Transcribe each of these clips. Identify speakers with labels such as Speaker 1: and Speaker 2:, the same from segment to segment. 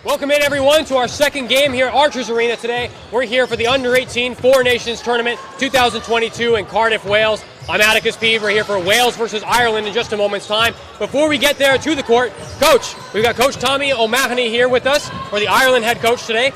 Speaker 1: Welcome in, everyone, to our second game here at Archers Arena today. We're here for the Under-18 Four Nations Tournament 2022 in Cardiff, Wales. I'm Atticus Peave. We're here for Wales versus Ireland in just a moment's time. Before we get there to the court, Coach, we've got Coach Tommy O'Mahony here with us. We're the Ireland head coach today.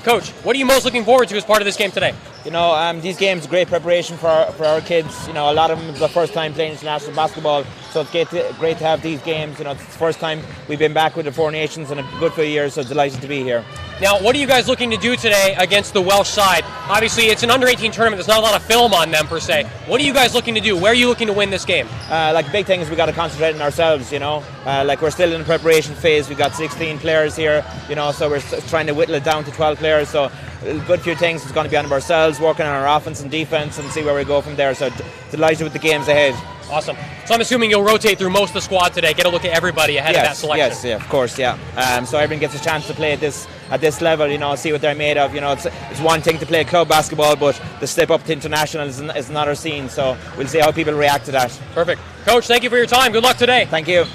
Speaker 1: Coach, what are you most looking forward to as part of this game today?
Speaker 2: You know, these games are great preparation for our kids. You know, a lot of them it's the first time playing international basketball, so it's great to have these games. You know, it's the first time we've been back with the Four Nations in a good few years, so delighted to be here.
Speaker 1: Now, what are you guys looking to do today against the Welsh side? Obviously, it's an under-18 tournament. There's not a lot of film on them, per se. What are you guys looking to do? Where are you looking to win this game?
Speaker 2: The big thing is we got to concentrate on ourselves, you know. We're still in the preparation phase. We've got 16 players here, you know, so we're trying to whittle it down to 12 players. So a good few things is going to be on ourselves, working on our offense and defense, and see where we go from there. So delighted with the games ahead.
Speaker 1: Awesome. So I'm assuming you'll rotate through most of the squad today, get a look at everybody ahead of that selection.
Speaker 2: Yes, yeah, of course, yeah. So everyone gets a chance to play at this level, you know, see what they're made of. You know, it's one thing to play club basketball, but the step up to international is another scene. So we'll see how people react to that.
Speaker 1: Perfect. Coach, thank you for your time. Good luck today.
Speaker 2: Thank you.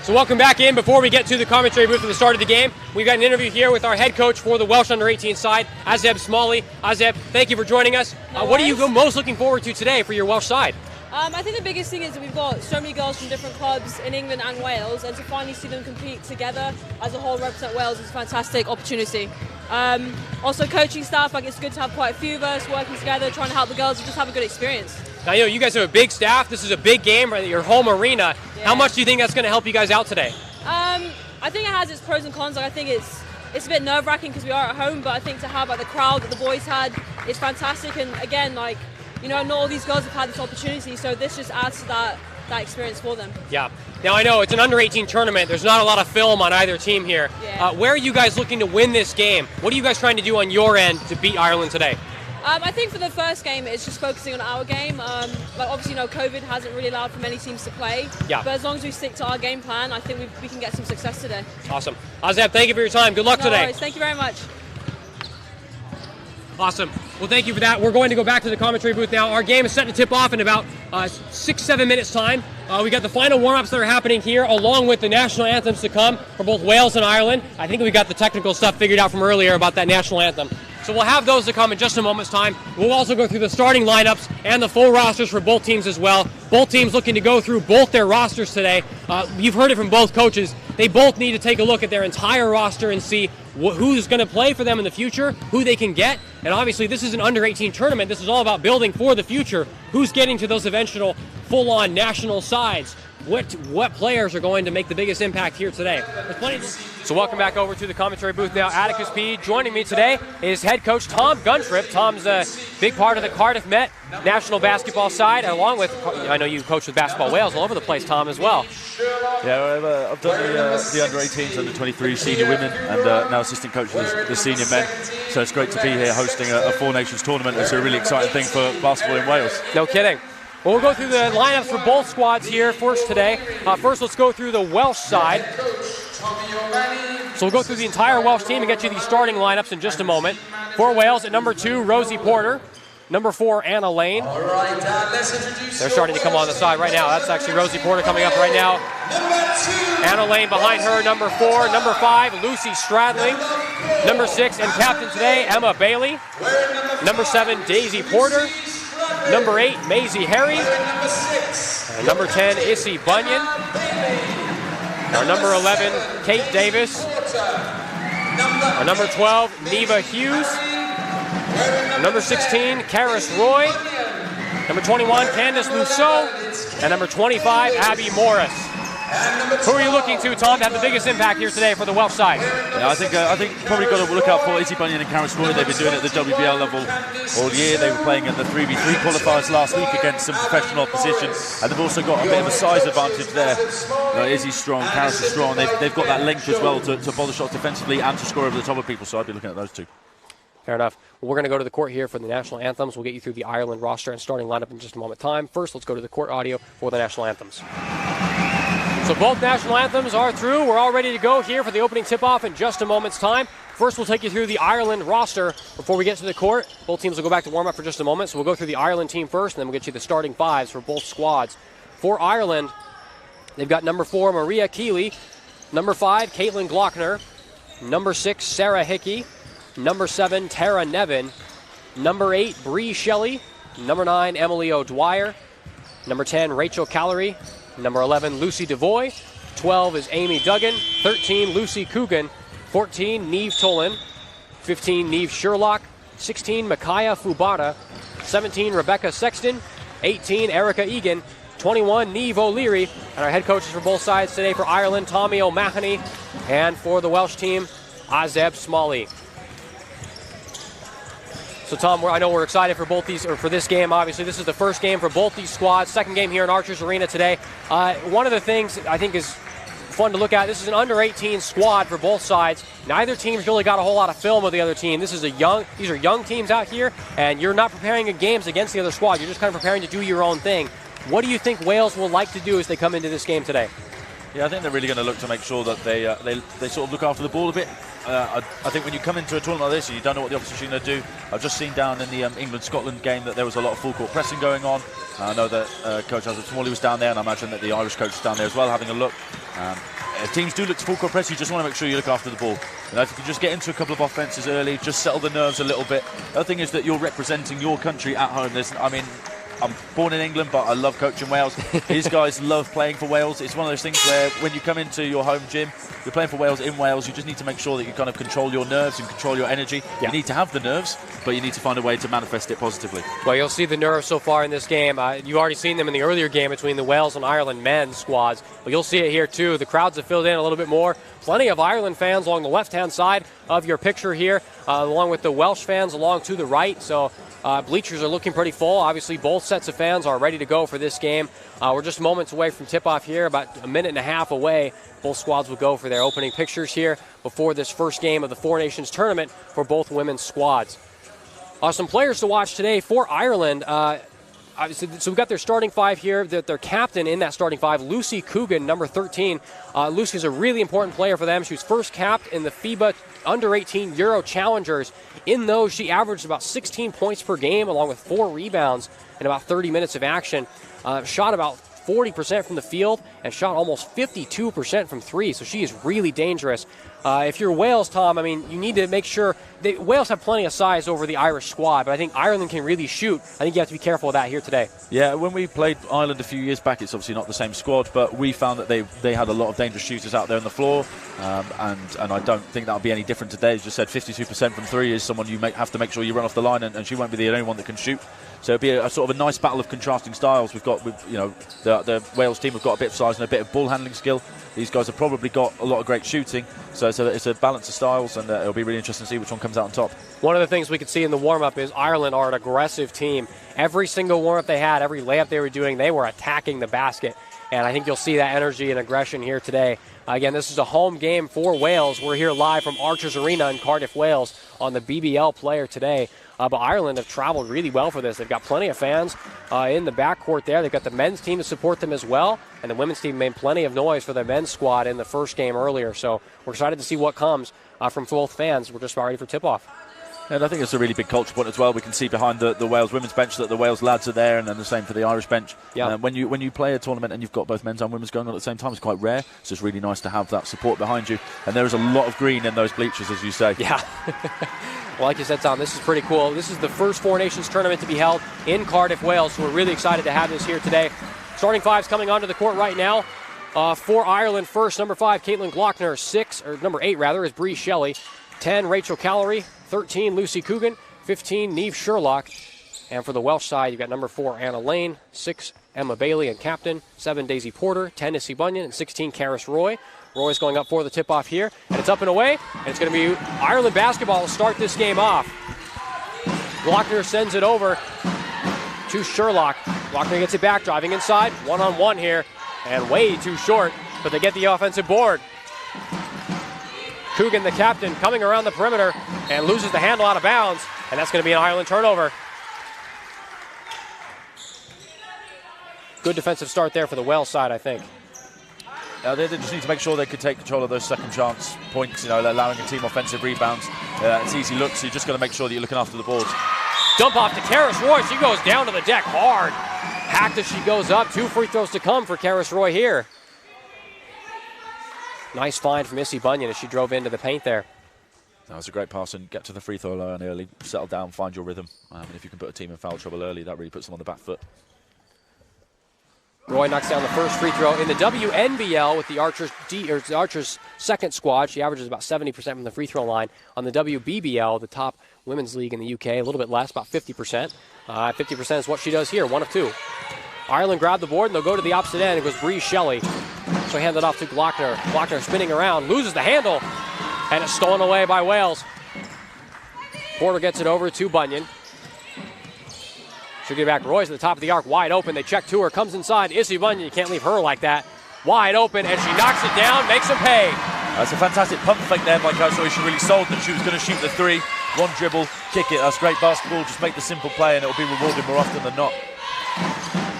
Speaker 1: So welcome back in. Before we get to the commentary booth at the start of the game, we've got an interview here with our head coach for the Welsh Under-18 side, Azeb Smalley. Azeb, thank you for joining us. What are you most looking forward to today for your Welsh side?
Speaker 3: I think the biggest thing is that we've got so many girls from different clubs in England and Wales, and to finally see them compete together as a whole, represent Wales, is a fantastic opportunity. Also, coaching staff, it's good to have quite a few of us working together, trying to help the girls and just have a good experience.
Speaker 1: Now, you know, you guys have a big staff. This is a big game, right, your home arena. Yeah. How much do you think that's going to help you guys out today?
Speaker 3: I think it has its pros and cons. I think it's a bit nerve-wracking because we are at home, but I think to have the crowd that the boys had is fantastic. And again, you know, not all these girls have had this opportunity, so this just adds to that experience for them.
Speaker 1: Yeah. Now, I know it's an under-18 tournament. There's not a lot of film on either team here.
Speaker 3: Yeah.
Speaker 1: Where are you guys looking to win this game? What are you guys trying to do on your end to beat Ireland today?
Speaker 3: I think for the first game, it's just focusing on our game. Obviously, you know, COVID hasn't really allowed for many teams to play.
Speaker 1: Yeah.
Speaker 3: But as long as we stick to our game plan, I think we can get some success today.
Speaker 1: Awesome. Azeb, thank you for your time. Good luck today.
Speaker 3: No worries. Thank you very much.
Speaker 1: Awesome. Well, thank you for that. We're going to go back to the commentary booth now. Our game is set to tip off in about 6-7 minutes time. We got the final warm-ups that are happening here, along with the national anthems to come for both Wales and Ireland. I think we got the technical stuff figured out from earlier about that national anthem. So we'll have those to come in just a moment's time. We'll also go through the starting lineups and the full rosters for both teams as well. Both teams looking to go through both their rosters today. You've heard it from both coaches. They both need to take a look at their entire roster and see who's going to play for them in the future, who they can get. And obviously, this is an under-18 tournament. This is all about building for the future. Who's getting to those eventual full-on national sides? What players are going to make the biggest impact here today? So welcome back over to the commentary booth now. Atticus Peave. Joining me today is head coach Tom Guntrip. Tom's a big part of the Cardiff Met national basketball side, along with, I know you coach with Basketball Wales all over the place, Tom, as well.
Speaker 4: Yeah, I've done the under-18s, under-23 senior women, and now assistant coach of the senior men. So it's great to be here hosting a Four Nations tournament. It's a really exciting thing for basketball in Wales.
Speaker 1: No kidding. Well, we'll go through the lineups for both squads here first today. First, let's go through the Welsh side. So we'll go through the entire Welsh team and get you the starting lineups in just a moment. For Wales, at number 2, Rosie Porter. Number 4, Anna Lane. They're starting to come on the side right now. That's actually Rosie Porter coming up right now. Anna Lane behind her, number 4. Number 5, Lucy Stradling. Number 6, and captain today, Emma Bailey. Number 7, Daisy Porter. Number 8, Maisie Harry. And number 10, Issy Bunyan. Our number 11, Kate Davis. Our number 12, Neva Hughes. Our number 16, Karis Roy. Number 21, Candice Luceau. And number 25, Abby Morris. Who are you looking to, Tom, to have the biggest impact here today for the Welsh side?
Speaker 4: Yeah, I think probably got to look out for Issy Bunyan and Karis Roy. They've been doing it at the WBL level all year. They were playing in the 3v3 qualifiers last week against some professional opposition, and they've also got a bit of a size advantage there. Izzy's strong, Karis is strong. They've got that length as well to bother shots defensively and to score over the top of people, so I'd be looking at those two.
Speaker 1: Fair enough. Well, we're going to go to the court here for the national anthems. We'll get you through the Ireland roster and starting lineup in just a moment time. First, let's go to the court audio for the national anthems. So both national anthems are through. We're all ready to go here for the opening tip-off in just a moment's time. First, we'll take you through the Ireland roster before we get to the court. Both teams will go back to warm-up for just a moment. So we'll go through the Ireland team first, and then we'll get you the starting fives for both squads. For Ireland, they've got number 4, Maria Keeley. Number 5, Caitlin Glockner. Number 6, Sarah Hickey. Number 7, Tara Nevin. Number 8, Bree Shelley. Number 9, Emily O'Dwyer. Number 10, Rachel Callery. Number 11, Lucy Devoy. 12 is Amy Duggan. 13, Lucy Coogan. 14, Neve Tolan. 15, Neve Sherlock. 16, Micaiah Fubara. 17, Rebecca Sexton. 18, Erica Egan. 21, Neve O'Leary. And our head coaches for both sides today for Ireland, Tommy O'Mahony. And for the Welsh team, Azeb Smalley. So, Tom, I know we're excited for both these, or for this game. Obviously, this is the first game for both these squads. Second game here in Archers Arena today. One of the things I think is fun to look at, this is an under-18 squad for both sides. Neither team's really got a whole lot of film of the other team. These are young teams out here, and you're not preparing games against the other squad. You're just kind of preparing to do your own thing. What do you think Wales will like to do as they come into this game today?
Speaker 4: Yeah, I think they're really going to look to make sure that they sort of look after the ball a bit. I think when you come into a tournament like this, you don't know what the opposition are going to do. I've just seen down in the England-Scotland game that there was a lot of full-court pressing going on. I know that Coach Azeb Smalley was down there, and I imagine that the Irish coach is down there as well, having a look. Teams do look to full-court press. You just want to make sure you look after the ball. If you can just get into a couple of offences early, just settle the nerves a little bit. The other thing is that you're representing your country at home. I'm born in England, but I love coaching Wales. These guys love playing for Wales. It's one of those things where when you come into your home gym, you're playing for Wales in Wales, you just need to make sure that you kind of control your nerves and control your energy. Yeah. You need to have the nerves, but you need to find a way to manifest it positively. Well,
Speaker 1: you'll see the nerves so far in this game. You've already seen them in the earlier game between the Wales and Ireland men's squads, but you'll see it here too. The crowds have filled in a little bit more. Plenty of Ireland fans along the left-hand side of your picture here, along with the Welsh fans along to the right. So bleachers are looking pretty full. Obviously, both sets of fans are ready to go for this game. We're just moments away from tip-off here, about a minute and a half away. Both squads will go for their opening pictures here before this first game of the Four Nations tournament for both women's squads. Some players to watch today for Ireland. Obviously, so we've got their starting five here. Their captain in that starting five, Lucy Coogan, number 13. Lucy's a really important player for them. She was first capped in the FIBA Under-18 Euro Challengers. In those, she averaged about 16 points per game, along with 4 rebounds in about 30 minutes of action. Shot about 40% from the field and shot almost 52% from 3. So she is really dangerous. If you're Wales, Tom, you need to make sure Wales have plenty of size over the Irish squad, but I think Ireland can really shoot. I think you have to be careful of that here today.
Speaker 4: Yeah, when we played Ireland a few years back, it's obviously not the same squad, but we found that they had a lot of dangerous shooters out there on the floor, and I don't think that'll be any different today. As you said, 52% from 3 is someone you have to make sure you run off the line, and she won't be the only one that can shoot. So it'll be a sort of a nice battle of contrasting styles. The Wales team have got a bit of size and a bit of ball handling skill. These guys have probably got a lot of great shooting. So it's a balance of styles, and it'll be really interesting to see which one comes out on top.
Speaker 1: One of the things we could see in the warm-up is Ireland are an aggressive team. Every single warm-up they had, every layup they were doing, they were attacking the basket. And I think you'll see that energy and aggression here today. Again, this is a home game for Wales. We're here live from Archers Arena in Cardiff, Wales on the BBL player today. But Ireland have traveled really well for this. They've got plenty of fans in the backcourt there. They've got the men's team to support them as well. And the women's team made plenty of noise for the men's squad in the first game earlier. So we're excited to see what comes from both fans. We're just ready for tip-off.
Speaker 4: And I think it's a really big culture point as well. We can see behind the Wales women's bench that the Wales lads are there, and then the same for the Irish bench.
Speaker 1: Yeah.
Speaker 4: When you play a tournament and you've got both men's and women's going on at the same time, it's quite rare. So it's really nice to have that support behind you. And there is a lot of green in those bleachers, as you say.
Speaker 1: Yeah. Well, like you said, Tom, this is pretty cool. This is the first Four Nations tournament to be held in Cardiff, Wales. So we're really excited to have this here today. Starting five's coming onto the court right now. For Ireland first, number 5, Caitlin Glockner. Number 8 is Bree Shelley. 10, Rachel Callery. 13, Lucy Coogan. 15, Neve Sherlock. And for the Welsh side, you've got number 4, Anna Lane. 6, Emma Bailey and captain. 7, Daisy Porter. 10, Issy Bunyan. And 16, Karis Roy. Roy's going up for the tip-off here. And it's up and away. And it's going to be Ireland basketball to start this game off. Glockner sends it over to Sherlock. Glockner gets it back, driving inside. One-on-one here. And way too short, but they get the offensive board. Coogan, the captain, coming around the perimeter and loses the handle out of bounds. And that's going to be an Ireland turnover. Good defensive start there for the Wales side, I think.
Speaker 4: They just need to make sure they could take control of those second chance points, allowing a team offensive rebounds. It's easy looks, so you just got to make sure that you're looking after the boards.
Speaker 1: Dump off to Karis Roy. She goes down to the deck hard. Hacked as she goes up. 2 free throws to come for Karis Roy here. Nice find from Issy Bunyan as she drove into the paint there.
Speaker 4: That was a great pass, and get to the free throw line early, settle down, find your rhythm. And if you can put a team in foul trouble early, that really puts them on the back foot.
Speaker 1: Roy knocks down the first free throw. In the WNBL with the Archers second squad, she averages about 70% from the free throw line. On the WBBL, the top women's league in the UK, a little bit less, about 50%. 50% is what she does here, 1 of 2. Ireland grabbed the board, and they'll go to the opposite end. It goes Bree Shelley. So hand it off to Glockner. Glockner spinning around, loses the handle, and it's stolen away by Wales. Porter gets it over to Bunyan. She'll get back. Roy's at the top of the arc, wide open. They check to her, comes inside. Issy Bunyan, you can't leave her like that. Wide open, and she knocks it down, makes them pay.
Speaker 4: That's a fantastic pump fake there by Karasori. She really sold that she was going to shoot the 3. One dribble, kick it. That's great basketball. Just make the simple play, and it'll be rewarded more often than not.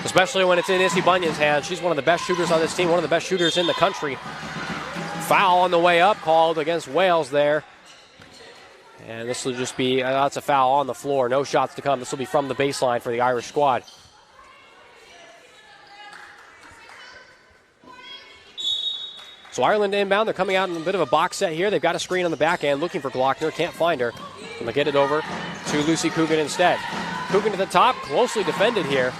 Speaker 1: Especially when it's in Issy Bunyan's hands. She's one of the best shooters on this team, one of the best shooters in the country. Foul on the way up called against Wales there. And this will just be, that's a foul on the floor. No shots to come. This will be from the baseline for the Irish squad. So Ireland inbound. They're coming out in a bit of a box set here. They've got a screen on the back end looking for Glockner. Can't find her. And they get it over to Lucy Coogan instead. Coogan to the top. Closely defended here.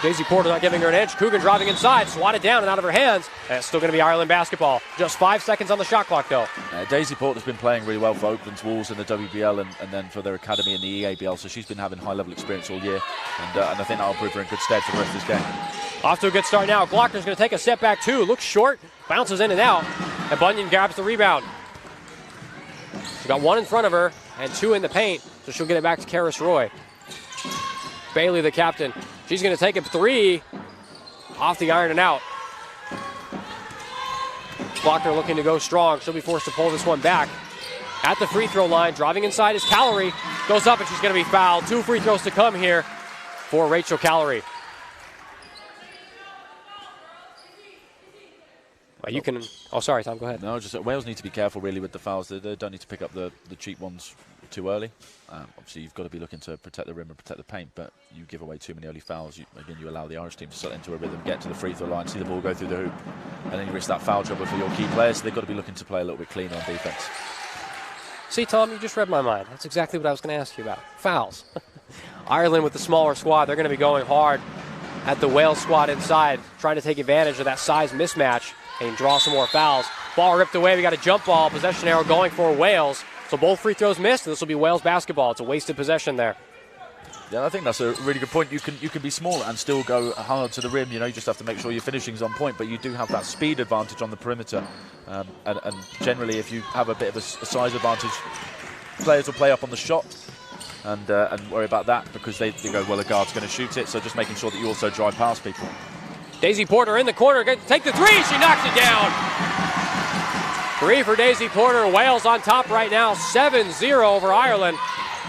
Speaker 1: Daisy Porter not giving her an inch. Coogan driving inside, swatted down and out of her hands. And it's still going to be Ireland basketball. Just 5 seconds on the shot clock, though.
Speaker 4: Daisy Porter's been playing really well for Oakland's Wolves in the WBL and then for their academy in the EABL, so she's been having high-level experience all year. And I think that'll prove her in good stead for the rest of this game.
Speaker 1: Off to a good start now. Glockner's going to take a step back, too. Looks short, bounces in and out. And Bunyan grabs the rebound. She's got 1 in front of her and 2 in the paint, so she'll get it back to Karis Roy. Bailey, the captain. She's going to take a 3 off the iron and out. Glockner looking to go strong. She'll be forced to pull this one back. At the free throw line, driving inside is Callery. Goes up and she's going to be fouled. 2 free throws to come here for Rachel Callery. Well, you can. Oh, sorry, Tom. Go ahead.
Speaker 4: No, just Wales need to be careful really with the fouls. They don't need to pick up the cheap ones too early. Obviously, you've got to be looking to protect the rim and protect the paint, but you give away too many early fouls. You allow the Irish team to settle into a rhythm, get to the free throw line, see the ball go through the hoop, and then you risk that foul trouble for your key players. So they've got to be looking to play a little bit cleaner on defense.
Speaker 1: See, Tom, you just read my mind. That's exactly what I was going to ask you about. Fouls. Ireland with the smaller squad, they're going to be going hard at the Wales squad inside, trying to take advantage of that size mismatch and draw some more fouls. Ball ripped away. We got a jump ball. Possession arrow going for Wales. So both free throws missed, and this will be Wales basketball. It's a wasted possession there.
Speaker 4: Yeah, I think that's a really good point. You can be small and still go hard to the rim. You just have to make sure your finishing's on point, but you do have that speed advantage on the perimeter. And generally, if you have a bit of a size advantage, players will play up on the shot and worry about that because they go, well, the guard's going to shoot it. So just making sure that you also drive past people.
Speaker 1: Daisy Porter in the corner. Take the 3. She knocks it down. 3 for Daisy Porter. Wales on top right now, 7-0 over Ireland.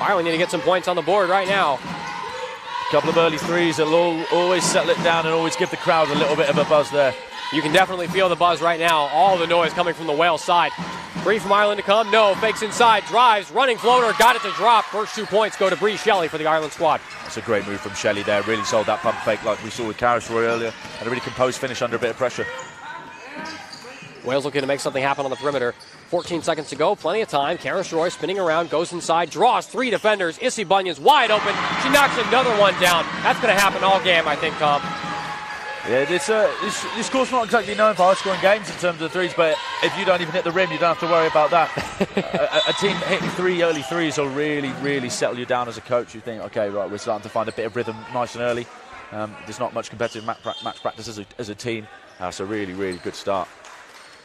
Speaker 1: Ireland need to get some points on the board right now.
Speaker 4: A couple of early threes that will always settle it down and always give the crowd a little bit of a buzz there.
Speaker 1: You can definitely feel the buzz right now. All the noise coming from the Wales side. 3 from Ireland to come. No, fakes inside, drives, running floater, got it to drop. First 2 points go to Bree Shelley for the Ireland squad.
Speaker 4: That's a great move from Shelley there. Really sold that pump fake like we saw with Karis Roy earlier. And a really composed finish under a bit of pressure.
Speaker 1: Wales looking to make something happen on the perimeter. 14 seconds to go, plenty of time. Karis Roy spinning around, goes inside, draws 3 defenders. Issy Bunyan's wide open. She knocks another one down. That's going to happen all game, I think, Tom.
Speaker 4: Yeah, this course not exactly known for high-scoring games in terms of threes, but if you don't even hit the rim, you don't have to worry about that. a team hitting 3 early threes will really, really settle you down as a coach. You think, okay, right, we're starting to find a bit of rhythm nice and early. There's not much competitive match practice as a team. So really, really good start.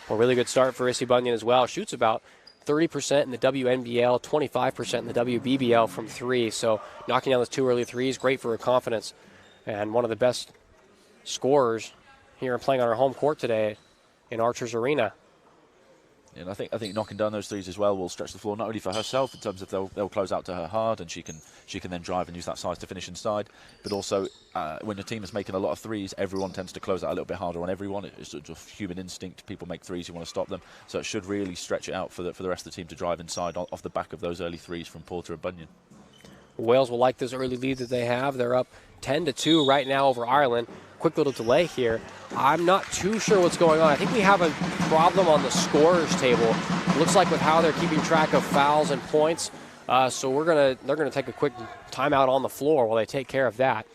Speaker 1: Well, really good start for Issy Bunyan as well. Shoots about 30% in the WNBL, 25% in the WBBL from 3. So knocking down those 2 early threes, great for her confidence. And one of the best scorers here and playing on her home court today in Archers Arena.
Speaker 4: And I think knocking down those threes as well will stretch the floor not only for herself in terms of they'll close out to her hard and she can then drive and use that size to finish inside, but also when a team is making a lot of threes, everyone tends to close out a little bit harder on everyone. It's just human instinct. People make threes, you want to stop them, so it should really stretch it out for the rest of the team to drive inside off the back of those early threes from Porter and Bunyan.
Speaker 1: Wales will like this early lead that they have. They're up 10-2 right now over Ireland. Quick little delay here. I'm not too sure what's going on. I think we have a problem on the scorers table. Looks like with how they're keeping track of fouls and points. So they're gonna take a quick timeout on the floor while they take care of that.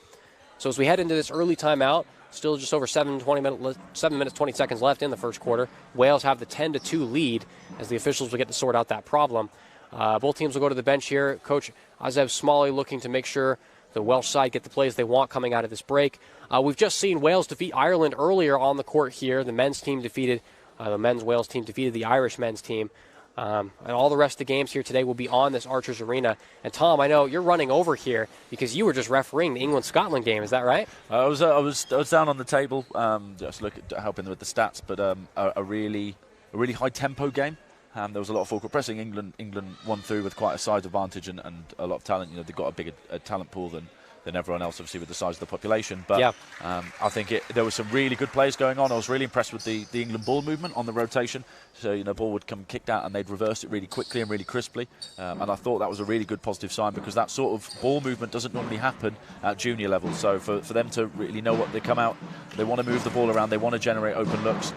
Speaker 1: So as we head into this early timeout, still just over 7 minutes 20 seconds left in the first quarter. Wales have the 10-2 lead as the officials will get to sort out that problem. Both teams will go to the bench here. Coach Azeb Smalley looking to make sure the Welsh side get the plays they want coming out of this break. We've just seen Wales defeat Ireland earlier on the court here. The men's Wales team defeated the Irish men's team. And all the rest of the games here today will be on this Archer's Arena. And Tom, I know you're running over here because you were just refereeing the England-Scotland game. Is that right?
Speaker 4: I was down on the table, just helping with the stats, but a really high tempo game. There was a lot of forward pressing. England won through with quite a size advantage and a lot of talent. You know, they've got a bigger talent pool than everyone else, obviously, with the size of the population. But
Speaker 1: yeah.
Speaker 4: I think there were some really good plays going on. I was really impressed with the England ball movement on the rotation. So, you know, ball would come kicked out and they'd reverse it really quickly and really crisply. And I thought that was a really good positive sign because that sort of ball movement doesn't normally happen at junior level. So for them to really know what they come out, they want to move the ball around, they want to generate open looks.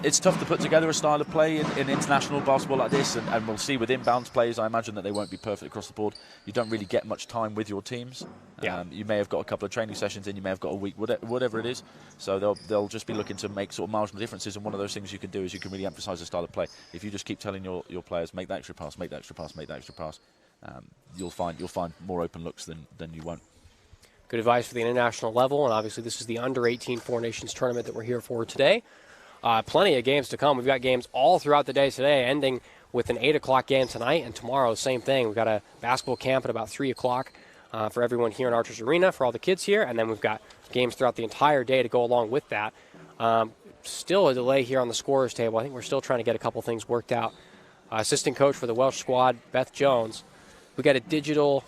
Speaker 4: It's tough to put together a style of play in international basketball like this, and we'll see with inbounds plays. I imagine that they won't be perfect across the board. You don't really get much time with your teams.
Speaker 1: Yeah.
Speaker 4: You may have got a couple of training sessions in, you may have got a week, whatever it is. So they'll just be looking to make sort of marginal differences, and one of those things you can do is you can really emphasise the style of play. If you just keep telling your players, make that extra pass, make that extra pass, make that extra pass, you'll find more open looks than you won't.
Speaker 1: Good advice for the international level, and obviously this is the Under-18 Four Nations tournament that we're here for today. Plenty of games to come. We've got games all throughout the day today, ending with an 8 o'clock game tonight, and tomorrow, same thing. We've got a basketball camp at about 3 o'clock for everyone here in Archer's Arena, for all the kids here, and then we've got games throughout the entire day to go along with that. Still a delay here on the scorers table. I think we're still trying to get a couple things worked out. Assistant coach for the Welsh squad, Beth Jones. We got a digital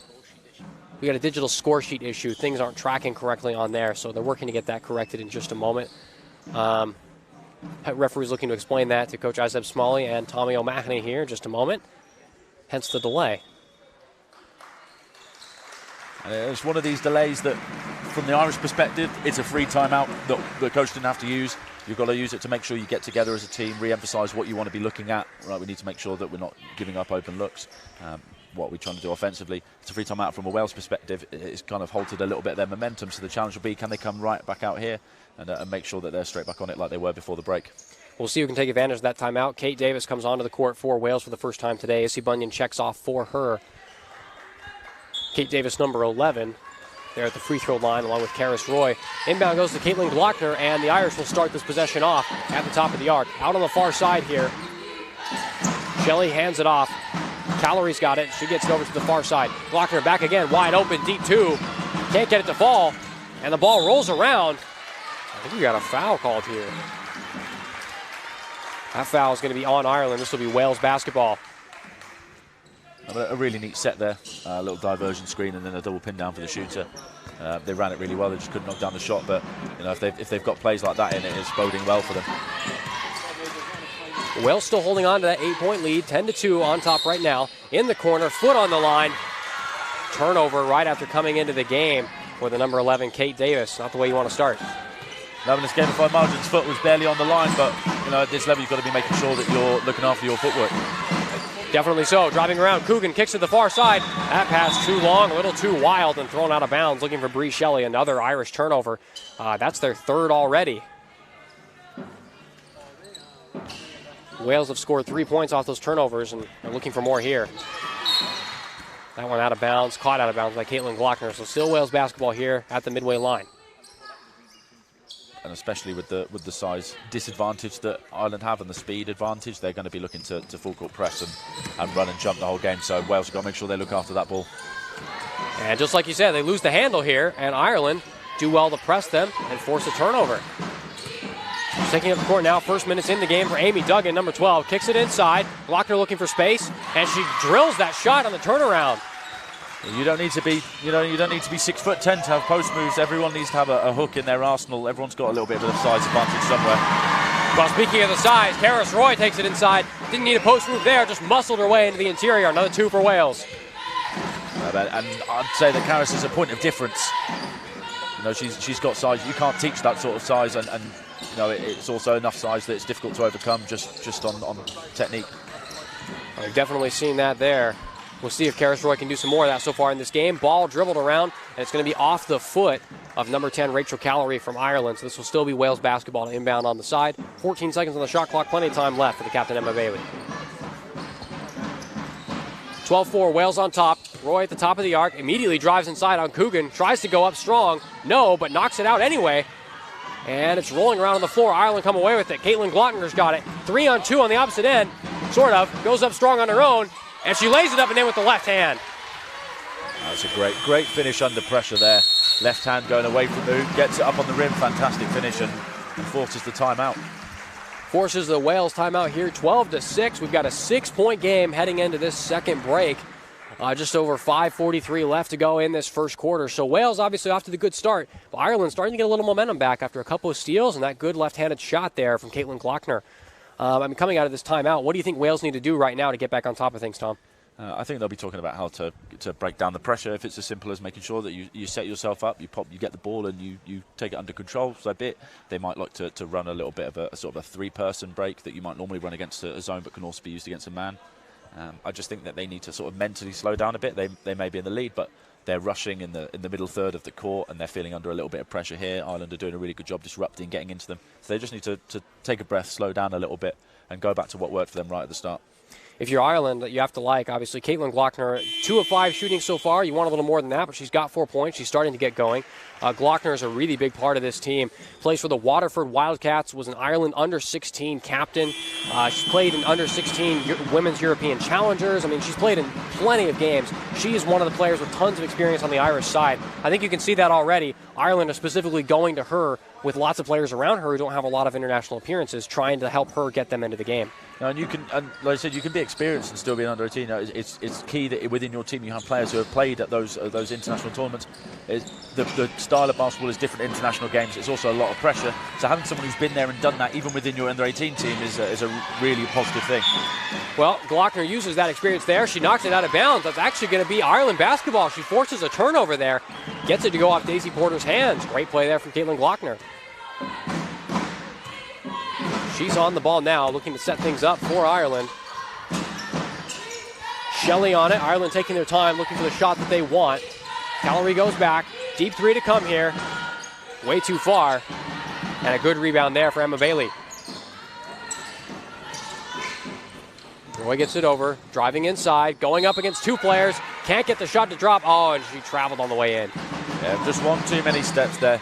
Speaker 1: score sheet issue. Things aren't tracking correctly on there, so they're working to get that corrected in just a moment. Referee's looking to explain that to Coach Azeb Smalley and Tommy O'Mahony here in just a moment, hence the delay.
Speaker 4: It's one of these delays that, from the Irish perspective, it's a free timeout that the coach didn't have to use. You've got to use it to make sure you get together as a team, re-emphasise what you want to be looking at. Right, we need to make sure that we're not giving up open looks. What we're trying to do offensively. It's a free timeout from a Wales perspective. It's kind of halted a little bit of their momentum, so the challenge will be, can they come right back out here and make sure that they're straight back on it like they were before the break.
Speaker 1: We'll see who can take advantage of that timeout. Kate Davis comes onto the court for Wales for the first time today. Izzy Bunyan checks off for her. Kate Davis, number 11, there at the free throw line along with Karis Roy. Inbound goes to Caitlin Glockner, and the Irish will start this possession off at the top of the arc. Out on the far side here, Shelley hands it off. Calories got it. She gets it over to the far side. Glockner back again, wide open, deep two. Can't get it to fall, and the ball rolls around. I think we got a foul called here. That foul is going to be on Ireland. This will be Wales basketball.
Speaker 4: A really neat set there. A little diversion screen and then a double pin down for the shooter. They ran it really well. They just couldn't knock down the shot. But you know, if they've got plays like that in it, it's boding well for them.
Speaker 1: Wales still holding on to that 8-point lead, 10-2 on top right now. In the corner, foot on the line. Turnover right after coming into the game for the number 11, Kate Davis. Not the way you want to start.
Speaker 4: Having this game by margins, foot was barely on the line, but you know, at this level you've got to be making sure that you're looking after your footwork.
Speaker 1: Definitely so. Driving around, Coogan kicks to the far side. That pass too long, a little too wild, and thrown out of bounds. Looking for Bree Shelley, another Irish turnover. That's their third already. Wales have scored 3 points off those turnovers, and they're looking for more here. That one out of bounds, caught out of bounds by Caitlin Glockner. So still Wales basketball here at the midway line.
Speaker 4: And especially with the size disadvantage that Ireland have and the speed advantage, they're going to be looking to full court press and run and jump the whole game. So Wales have got to make sure they look after that ball.
Speaker 1: And just like you said, they lose the handle here, and Ireland do well to press them and force a turnover. Taking up the court now, first minutes in the game for Amy Duggan, number 12. Kicks it inside. Glockner looking for space, and she drills that shot on the turnaround.
Speaker 4: You don't need to be, you don't need to be 6'10" to have post moves. Everyone needs to have a hook in their arsenal. Everyone's got a little bit of a size advantage somewhere.
Speaker 1: Well, speaking of the size, Karis Roy takes it inside. Didn't need a post move there, just muscled her way into the interior. Another two for Wales.
Speaker 4: And I'd say that Karis is a point of difference. You know, she's got size. You can't teach that sort of size, and you know, it's also enough size that it's difficult to overcome just on technique.
Speaker 1: We've definitely seen that there. We'll see if Karis Roy can do some more of that so far in this game. Ball dribbled around, and it's going to be off the foot of number 10, Rachel Callery from Ireland. So this will still be Wales basketball to inbound on the side. 14 seconds on the shot clock, plenty of time left for the captain, Emma Bailey. 12-4, Wales on top. Roy at the top of the arc, immediately drives inside on Coogan, tries to go up strong. No, but knocks it out anyway. And it's rolling around on the floor. Ireland come away with it. Caitlin Glockner's got it. 3-on-2 on the opposite end. Sort of. Goes up strong on her own. And she lays it up and in with the left hand.
Speaker 4: That's a great finish under pressure there. Left hand going away from the hoop, gets it up on the rim. Fantastic finish and forces the timeout.
Speaker 1: Forces the Wales timeout here, 12-6. We've got a 6-point game heading into this second break. Just over 5:43 left to go in this first quarter. So Wales obviously off to the good start, but Ireland starting to get a little momentum back after a couple of steals and that good left-handed shot there from Caitlin Glockner. Coming out of this timeout, what do you think Wales need to do right now to get back on top of things, Tom?
Speaker 4: I think they'll be talking about how to break down the pressure. If it's as simple as making sure that you set yourself up, you get the ball and you take it under control for a bit. They might like to run a little bit of a sort of a three-person break that you might normally run against a zone but can also be used against a man. I just think that they need to sort of mentally slow down a bit. They may be in the lead, but they're rushing in the middle third of the court and they're feeling under a little bit of pressure here. Ireland are doing a really good job disrupting, getting into them. So they just need to take a breath, slow down a little bit and go back to what worked for them right at the start.
Speaker 1: If you're Ireland, you have to like, obviously, Caitlin Glockner, 2 of 5 shooting so far. You want a little more than that, but she's got 4 points. She's starting to get going. Glockner is a really big part of this team. Plays for the Waterford Wildcats, was an Ireland under-16 captain. She's played in under-16 Women's European Challengers. I mean, she's played in plenty of games. She is one of the players with tons of experience on the Irish side. I think you can see that already. Ireland is specifically going to her with lots of players around her who don't have a lot of international appearances, trying to help her get them into the game.
Speaker 4: And like I said, you can be experienced and still be an under 18. It's key that within your team you have players who have played at those international tournaments. The style of basketball is different international games. It's also a lot of pressure. So having someone who's been there and done that, even within your under 18 team, is a really positive thing.
Speaker 1: Well, Glockner uses that experience there. She knocks it out of bounds. That's actually going to be Ireland basketball. She forces a turnover there, gets it to go off Daisy Porter's hands. Great play there from Caitlin Glockner. She's on the ball now, looking to set things up for Ireland. Shelley on it. Ireland taking their time, looking for the shot that they want. Callery goes back. Deep 3 to come here. Way too far. And a good rebound there for Emma Bailey. Roy gets it over, driving inside, going up against 2 players. Can't get the shot to drop. Oh, and she traveled on the way in.
Speaker 4: Yeah, just one too many steps there.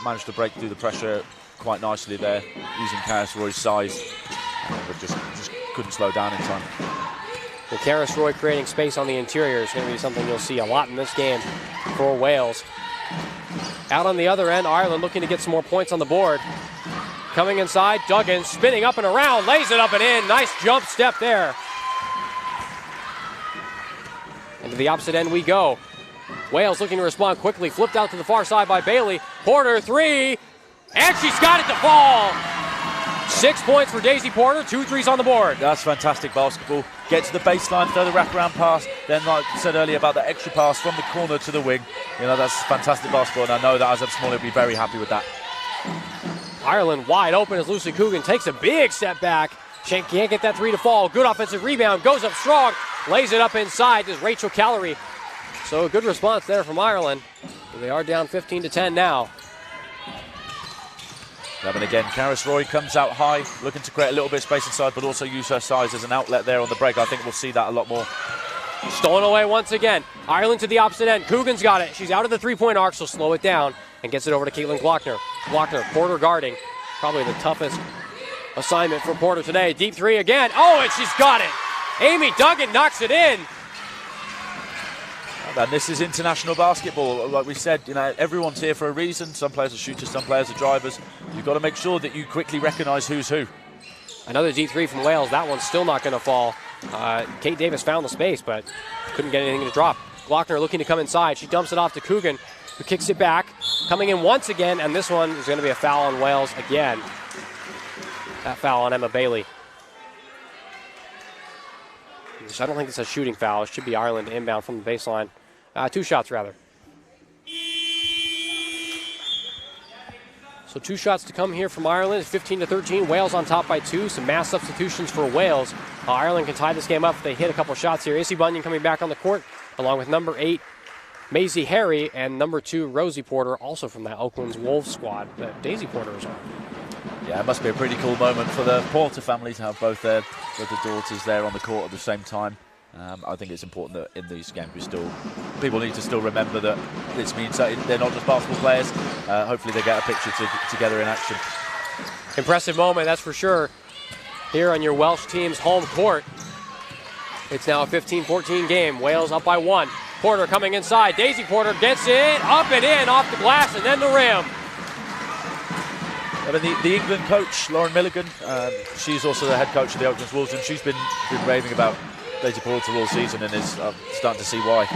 Speaker 4: Managed to break through the pressure quite nicely there, using Karis Roy's size, but just couldn't slow down in time.
Speaker 1: Well, Karis Roy creating space on the interior is going to be something you'll see a lot in this game for Wales. Out on the other end, Ireland looking to get some more points on the board. Coming inside, Duggan spinning up and around, lays it up and in. Nice jump step there. And to the opposite end we go. Wales looking to respond quickly, flipped out to the far side by Bailey. Porter 3. And she's got it to fall. 6 points for Daisy Porter, 2 threes on the board.
Speaker 4: That's fantastic basketball. Get to the baseline, throw the wraparound pass. Then, like I said earlier about the extra pass from the corner to the wing. You know, that's fantastic basketball, and I know that Azab Smalley will be very happy with that.
Speaker 1: Ireland wide open as Lucy Coogan takes a big step back. She can't get that 3 to fall. Good offensive rebound, goes up strong, lays it up inside. There's Rachel Callery. So a good response there from Ireland. They are down 15-10 now.
Speaker 4: And again, Karis Roy comes out high, looking to create a little bit of space inside, but also use her size as an outlet there on the break. I think we'll see that a lot more.
Speaker 1: Stolen away once again. Ireland to the opposite end. Coogan's got it. She's out of the three-point arc, so slow it down and gets it over to Caitlin Glockner. Glockner, Porter guarding. Probably the toughest assignment for Porter today. Deep 3 again. Oh, and she's got it. Amy Duggan knocks it in.
Speaker 4: And this is international basketball. Like we said, you know, everyone's here for a reason. Some players are shooters, some players are drivers. You've got to make sure that you quickly recognise who's who.
Speaker 1: Another deep 3 from Wales. That one's still not going to fall. Kate Davis found the space, but couldn't get anything to drop. Glockner looking to come inside. She dumps it off to Coogan, who kicks it back. Coming in once again, and this one is going to be a foul on Wales again. That foul on Emma Bailey. So I don't think it's a shooting foul. It should be Ireland inbound from the baseline. 2 shots, rather. So 2 shots to come here from Ireland. 15-13. Wales on top by 2. Some mass substitutions for Wales. Ireland can tie this game up if they hit a couple shots here. Izzy Bunyan coming back on the court, along with number 8, Maisie Harry, and number 2, Rosie Porter, also from that Oakland's Wolves squad that Daisy Porter is on.
Speaker 4: Yeah, it must be a pretty cool moment for the Porter family to have both their daughters there on the court at the same time. I think it's important that in these games people need to still remember that this means that they're not just basketball players. Hopefully they get a picture together in action.
Speaker 1: Impressive moment, that's for sure, here on your Welsh team's home court. It's now a 15-14 game. Wales up by 1. Porter coming inside. Daisy Porter gets it up and in off the glass and then the rim.
Speaker 4: I mean, the England coach, Lauren Milligan, she's also the head coach of the Oakland Wolves, and she's been raving about Daisy Porter all season and is starting to see why.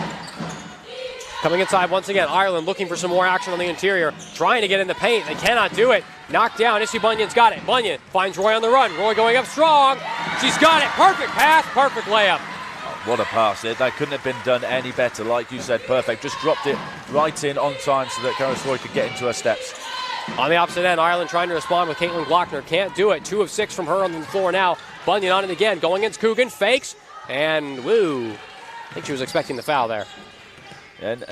Speaker 1: Coming inside once again, Ireland looking for some more action on the interior, trying to get in the paint. They cannot do it. Knocked down. Izzy Bunyan's got it. Bunyan finds Roy on the run. Roy going up strong. She's got it. Perfect pass, perfect layup.
Speaker 4: What a pass. That couldn't have been done any better. Like you said, perfect. Just dropped it right in on time so that Carys Roy could get into her steps.
Speaker 1: On the opposite end, Ireland trying to respond with Caitlin Glockner. Can't do it. 2 of 6 from her on the floor now. Bunyan on it again. Going against Coogan. Fakes. And woo. I think she was expecting the foul there.
Speaker 4: And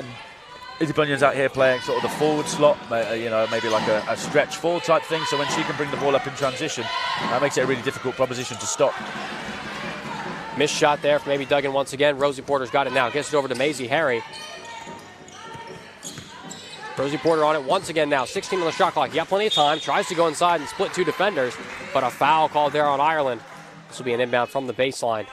Speaker 4: Izzy Bunyan's out here playing sort of the forward slot, maybe like a stretch forward type thing. So when she can bring the ball up in transition, that makes it a really difficult proposition to stop.
Speaker 1: Missed shot there from maybe Duggan once again. Rosie Porter's got it now. Gets it over to Maisie Harry. Rosie Porter on it once again now. 16 on the shot clock. You got plenty of time. Tries to go inside and split 2 defenders, but a foul called there on Ireland. This will be an inbound from the baseline.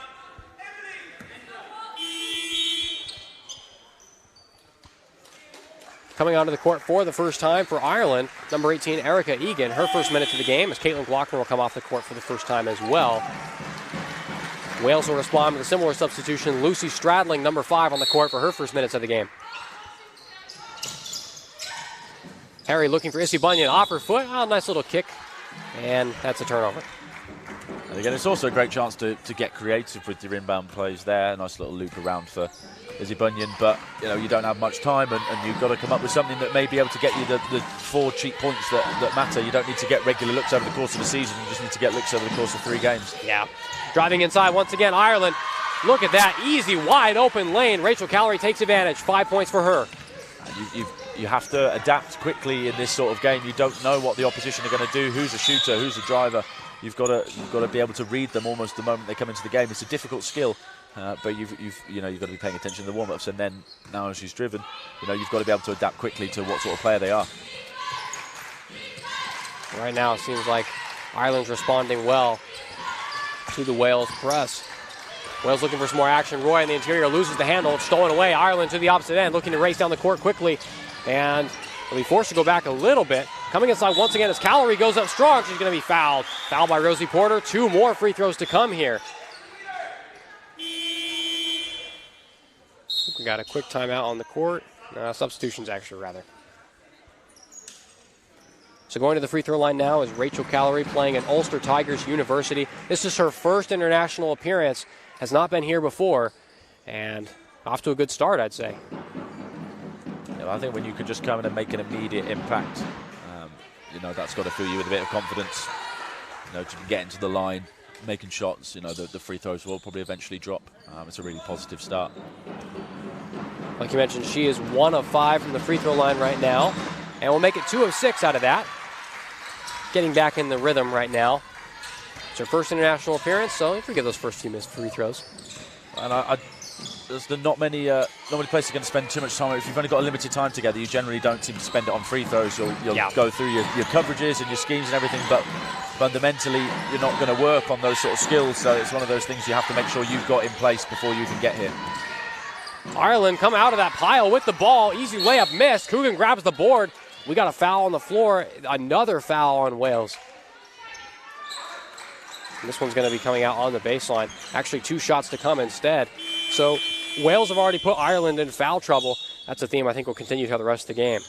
Speaker 1: Coming onto the court for the first time for Ireland, number 18, Erica Egan. Her first minute of the game as Caitlin Glockner will come off the court for the first time as well. Wales will respond with a similar substitution. Lucy Stradling, number 5, on the court for her first minutes of the game. Harry looking for Izzy Bunyan off her foot. Oh, nice little kick. And that's a turnover.
Speaker 4: And again, it's also a great chance to get creative with your inbound plays there. Nice little loop around for Izzy Bunyan. But, you don't have much time and you've got to come up with something that may be able to get you the 4 cheap points that matter. You don't need to get regular looks over the course of the season. You just need to get looks over the course of 3 games.
Speaker 1: Yeah. Driving inside once again, Ireland. Look at that. Easy, wide open lane. Rachel Callery takes advantage. 5 points for her.
Speaker 4: You have to adapt quickly in this sort of game. You don't know what the opposition are going to do, who's a shooter, who's a driver. You've got to be able to read them almost the moment they come into the game. It's a difficult skill, but you've got to be paying attention to the warm-ups, and then now as she's driven, you've got to be able to adapt quickly to what sort of player they are.
Speaker 1: Right now it seems like Ireland's responding well to the Wales press. Wales looking for some more action. Roy in the interior loses the handle. It's stolen away. Ireland to the opposite end, looking to race down the court quickly. And will be forced to go back a little bit. Coming inside once again as Callery goes up strong. She's going to be fouled. Fouled by Rosie Porter. 2 more free throws to come here. We got a quick timeout on the court. Substitutions, actually, rather. So going to the free throw line now is Rachel Callery playing at Ulster Tigers University. This is her first international appearance. Has not been here before. And off to a good start, I'd say.
Speaker 4: I think when you can just come in and make an immediate impact, that's got to fill you with a bit of confidence. To get into the line, making shots, the free throws will probably eventually drop. It's a really positive start.
Speaker 1: Like you mentioned, she is 1 of 5 from the free throw line right now. And we'll make it 2 of 6 out of that. Getting back in the rhythm right now. It's her first international appearance, so you forget those first few missed free throws.
Speaker 4: And there's not many places are going to spend too much time. If you've only got a limited time together, you generally don't seem to spend it on free throws. You'll go through your coverages and your schemes and everything, but fundamentally you're not going to work on those sort of skills. So it's one of those things you have to make sure you've got in place before you can get here.
Speaker 1: Ireland come out of that pile with the ball. Easy layup missed. Coogan grabs the board. We got a foul on the floor. Another foul on Wales. And this one's going to be coming out on the baseline. Actually, 2 shots to come instead. So Wales have already put Ireland in foul trouble. That's a theme I think will continue throughout the rest of the game.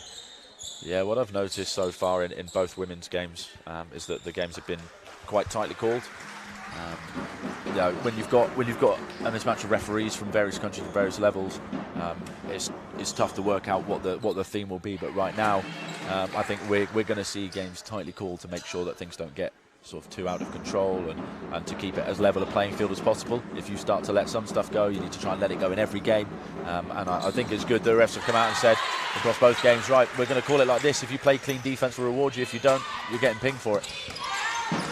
Speaker 4: Yeah, what I've noticed so far in both women's games is that the games have been quite tightly called. When you've got a mismatch of referees from various countries and various levels, it's tough to work out what the theme will be. But right now, I think we're going to see games tightly called to make sure that things don't get sort of too out of control, and to keep it as level a playing field as possible. If you start to let some stuff go, you need to try and let it go in every game. And I think it's good the refs have come out and said across both games, right, we're going to call it like this. If you play clean defense, we'll reward you. If you don't, you're getting pinged for it.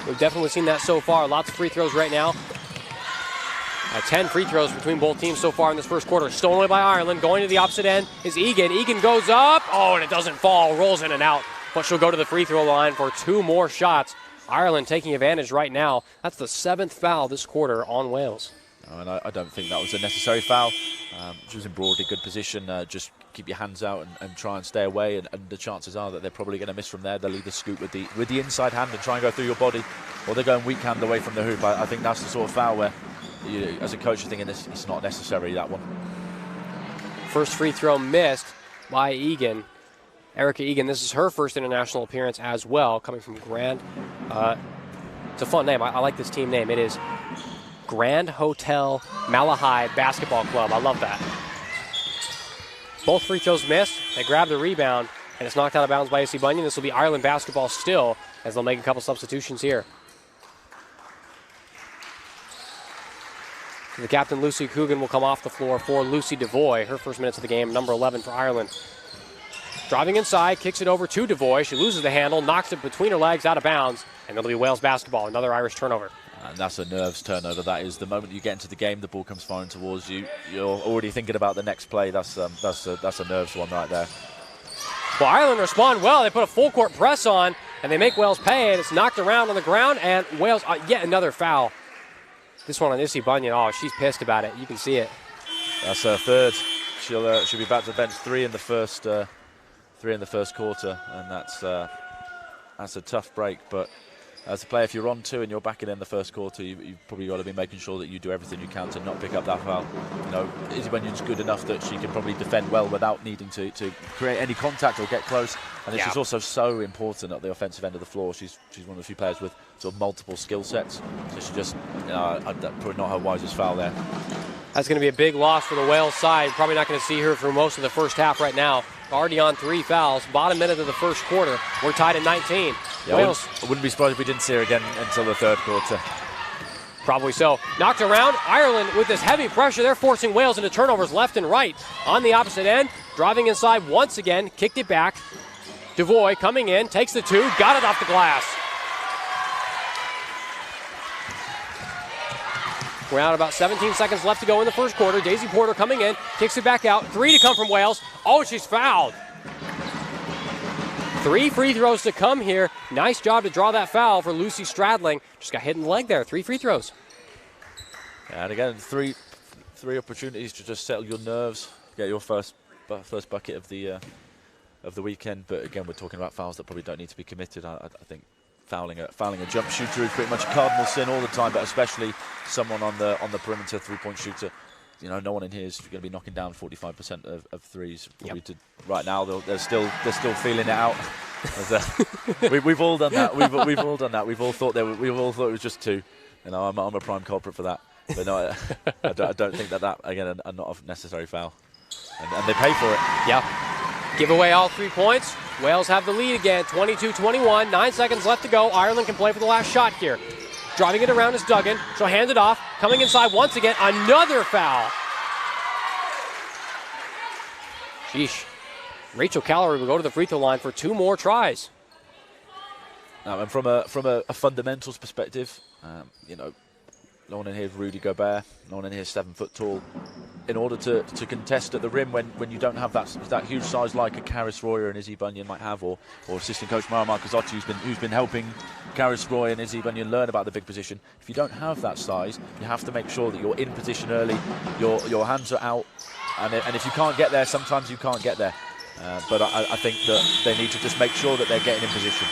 Speaker 1: We've definitely seen that so far. Lots of free throws right now. 10 free throws between both teams so far in this first quarter. Stolen away by Ireland. Going to the opposite end is Egan. Egan goes up. Oh, and it doesn't fall. Rolls in and out. But she'll go to the free throw line for 2 more shots. Ireland taking advantage right now. That's the 7th foul this quarter on Wales.
Speaker 4: And I don't think that was a necessary foul. She was in broadly good position. Just keep your hands out and try and stay away. And the chances are that they're probably going to miss from there. They'll either scoop with the inside hand and try and go through your body, or they're going weak hand away from the hoop. I think that's the sort of foul where, as a coach, you're thinking it's not necessary, that one.
Speaker 1: First free throw missed by Egan. Erica Egan, this is her first international appearance as well, coming from Grand. It's a fun name. I like this team name. It is Grand Hotel Malahide Basketball Club. I love that. Both free throws missed. They grab the rebound, and it's knocked out of bounds by AC Bunyan. This will be Ireland basketball still, as they'll make a couple substitutions here. The captain, Lucy Coogan, will come off the floor for Lucy Devoy. Her first minutes of the game, number 11 for Ireland. Driving inside, kicks it over to Devoy. She loses the handle, knocks it between her legs out of bounds, and it'll be Wales basketball, another Irish turnover.
Speaker 4: And that's a nerves turnover. That is the moment you get into the game, the ball comes firing towards you. You're already thinking about the next play. That's a nerves one right there.
Speaker 1: Well, Ireland respond well. They put a full court press on, and they make Wales pay, and it's knocked around on the ground, and Wales, yet another foul. This one on Issy Bunyan. Oh, she's pissed about it. You can see it.
Speaker 4: That's her third. She'll be back to the bench 3 in the first quarter, and that's a tough break. But as a player, if you're on 2 and you're back in the first quarter, you've probably got to be making sure that you do everything you can to not pick up that foul. Issy Bunyan's good enough that she can probably defend well without needing to create any contact or get close. And she's also so important at the offensive end of the floor. She's one of the few players with sort of multiple skill sets. So she just, probably not her wisest foul there.
Speaker 1: That's going to be a big loss for the Wales side. Probably not going to see her for most of the first half right now. Already on 3 fouls. Bottom minute of the first quarter. We're tied at 19.
Speaker 4: Yeah,
Speaker 1: Wales.
Speaker 4: I wouldn't be surprised if we didn't see her again until the third quarter.
Speaker 1: Probably so. Knocked around. Ireland with this heavy pressure. They're forcing Wales into turnovers left and right. On the opposite end, driving inside once again. Kicked it back. Devoy coming in. Takes the 2. Got it off the glass. We're out about 17 seconds left to go in the first quarter. Daisy Porter coming in, kicks it back out. 3 to come from Wales. Oh, she's fouled. 3 free throws to come here. Nice job to draw that foul for Lucy Stradling. Just got hit in the leg there. 3 free throws.
Speaker 4: And again, three opportunities to just settle your nerves, get your first bucket of the weekend. But again, we're talking about fouls that probably don't need to be committed. I think fouling a jump shooter is pretty much a cardinal sin all the time, but especially someone on the perimeter 3-point shooter. No one in here is going to be knocking down 45% of threes. Yep. Right now, they're still feeling it out. We've all done that. We've all done that. We've all thought it was just 2. I'm a prime culprit for that. But no, I don't think that again are not a necessary foul, and they pay for it.
Speaker 1: Yeah. Give away all 3 points. Wales have the lead again, 22-21. 9 seconds left to go. Ireland can play for the last shot here. Driving it around is Duggan. She'll hand it off. Coming inside once again. Another foul. Sheesh. Rachel Callery will go to the free throw line for 2 more tries.
Speaker 4: And from a fundamentals perspective, no one in here is Rudy Gobert. No one in here is 7 foot tall. In order to contest at the rim when you don't have that huge size like a Karis Royer and Issy Bunyan might have, or assistant coach Mara Marcosotti who's been helping Karis Royer and Issy Bunyan learn about the big position. If you don't have that size, you have to make sure that you're in position early, your hands are out, and if you can't get there, sometimes you can't get there. But I think that they need to just make sure that they're getting in position.